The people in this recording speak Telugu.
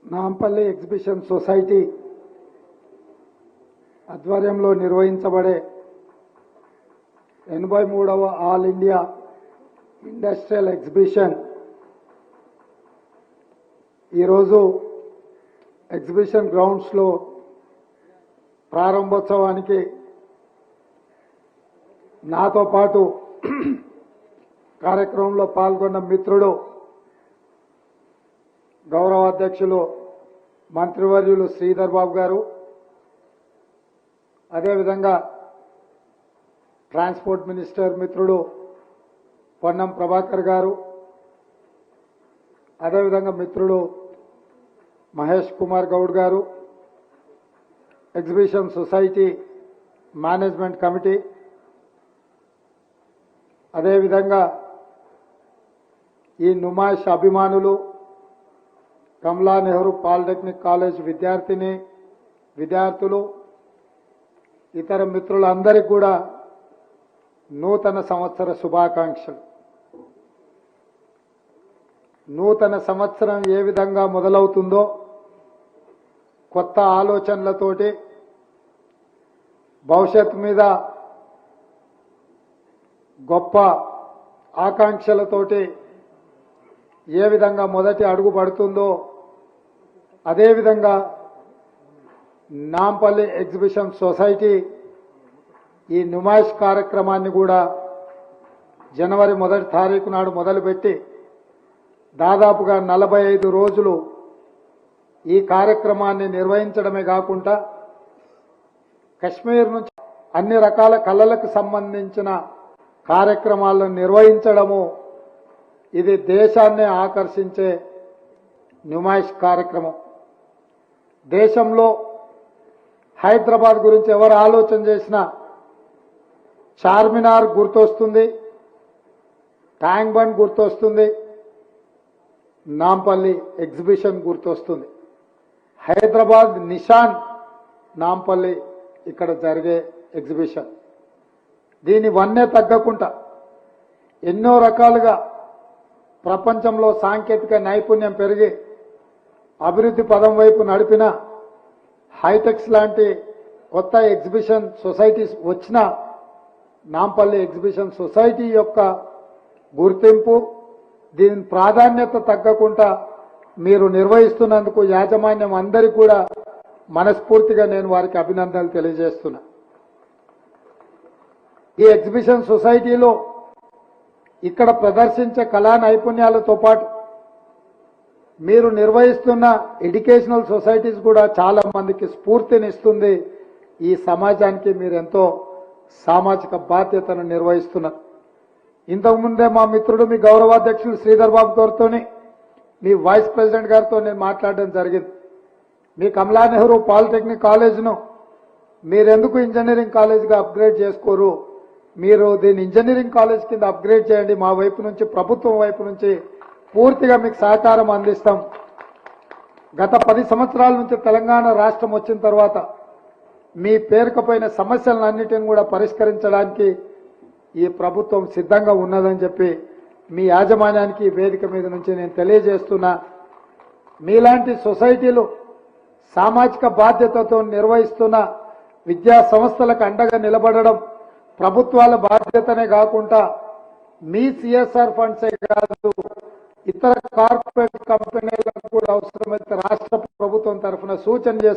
నాంపల్లి ఎగ్జిబిషన్ సొసైటీ ఆధ్వర్యంలో నిర్వహించబడే 83వ ఆల్ ఇండియా ఇండస్ట్రియల్ ఎగ్జిబిషన్ ఈరోజు ఎగ్జిబిషన్ గ్రౌండ్స్లో ప్రారంభోత్సవానికి నాతో పాటు కార్యక్రమంలో పాల్గొన్న మిత్రుడు గౌరవ అధ్యక్షులు మంత్రివర్యులు శ్రీధర్ బాబు గారు, అదేవిధంగా ట్రాన్స్పోర్ట్ మినిస్టర్ మిత్రుడు పొన్నం ప్రభాకర్ గారు, అదేవిధంగా మిత్రుడు మహేష్ కుమార్ గౌడ్ గారు, ఎగ్జిబిషన్ సొసైటీ మేనేజ్మెంట్ కమిటీ, అదేవిధంగా ఈ నుమాయిష్ అభిమానులు, కమలా నెహ్రూ పాలిటెక్నిక్ కాలేజ్ విద్యార్థులు, ఇతర మిత్రులందరికీ కూడా నూతన సంవత్సర శుభాకాంక్షలు. నూతన సంవత్సరం ఏ విధంగా మొదలవుతుందో కొత్త ఆలోచనలతోటి, భవిష్యత్తు మీద గొప్ప ఆకాంక్షలతోటి ఏ విధంగా మొదటి అడుగు పడుతుందో అదేవిధంగా నాంపల్లి ఎగ్జిబిషన్ సొసైటీ ఈ నుమాయిష్ కార్యక్రమాన్ని కూడా జనవరి 1వ తారీఖు నాడు మొదలుపెట్టి దాదాపుగా 45 రోజులు ఈ కార్యక్రమాన్ని నిర్వహించడమే కాకుండా కశ్మీర్ నుంచి అన్ని రకాల కళలకు సంబంధించిన కార్యక్రమాలను నిర్వహించడము, ఇది దేశాన్ని ఆకర్షించే నుమాయిష్ కార్యక్రమం. దేశంలో హైదరాబాద్ గురించి ఎవరు ఆలోచన చేసినా చార్మినార్ గుర్తొస్తుంది, ట్యాంక్ బండ్ గుర్తొస్తుంది, నాంపల్లి ఎగ్జిబిషన్ గుర్తొస్తుంది. హైదరాబాద్ నిషాన్ నాంపల్లి ఇక్కడ జరిగే ఎగ్జిబిషన్. దీని వన్నే తగ్గకుండా ఎన్నో రకాలుగా ప్రపంచంలో సాంకేతిక నైపుణ్యం పెరిగి అభివృద్ధి పదం వైపు నడిపిన హైటెక్స్ లాంటి కొత్త ఎగ్జిబిషన్ సొసైటీస్ వచ్చిన నాంపల్లి ఎగ్జిబిషన్ సొసైటీ యొక్క గుర్తింపు, దీని ప్రాధాన్యత తగ్గకుండా మీరు నిర్వహిస్తున్నందుకు యాజమాన్యం అందరికీ కూడా మనస్ఫూర్తిగా నేను వారికి అభినందనలు తెలియజేస్తున్నా. ఈ ఎగ్జిబిషన్ సొసైటీలో ఇక్కడ ప్రదర్శించే కళా నైపుణ్యాలతో పాటు మీరు నిర్వహిస్తున్న ఎడ్యుకేషనల్ సొసైటీస్ కూడా చాలా మందికి స్ఫూర్తినిస్తుంది. ఈ సమాజానికి మీరు ఎంతో సామాజిక బాధ్యతను నిర్వహిస్తున్నారు. ఇంతకుముందే మా మిత్రుడు మీ గౌరవాధ్యక్షులు శ్రీధర్ బాబు గారితో, మీ వైస్ ప్రెసిడెంట్ గారితో నేను మాట్లాడడం జరిగింది. మీ కమలా నెహ్రూ పాలిటెక్నిక్ కాలేజ్ను మీరెందుకు ఇంజనీరింగ్ కాలేజ్గా అప్గ్రేడ్ చేసుకోరు, మీరు దీన్ని ఇంజనీరింగ్ కాలేజ్ కింద అప్గ్రేడ్ చేయండి, మా వైపు నుంచి ప్రభుత్వం వైపు నుంచి పూర్తిగా మీకు సహకారం అందిస్తాం. గత 10 సంవత్సరాల నుంచి తెలంగాణ రాష్ట్రం వచ్చిన తర్వాత మీ పేరుకపోయిన సమస్యలన్నిటిని కూడా పరిష్కరించడానికి ఈ ప్రభుత్వం సిద్ధంగా ఉన్నదని చెప్పి మీ యాజమాన్యానికి ఈ వేదిక మీద నుంచి నేను తెలియజేస్తున్నా. మీలాంటి సొసైటీలు సామాజిక బాధ్యతతో నిర్వహిస్తున్న విద్యా సంస్థలకు అండగా నిలబడడం ప్రభుత్వాల బాధ్యతనే కాకుండా మీ సిఎస్ఆర్ ఫండ్సే కాదు, ఇతర కార్పొరేట్ కంపెనీలకు కూడా అవసరమైతే రాష్ట్ర ప్రభుత్వం తరఫున సూచన చేస్తారు.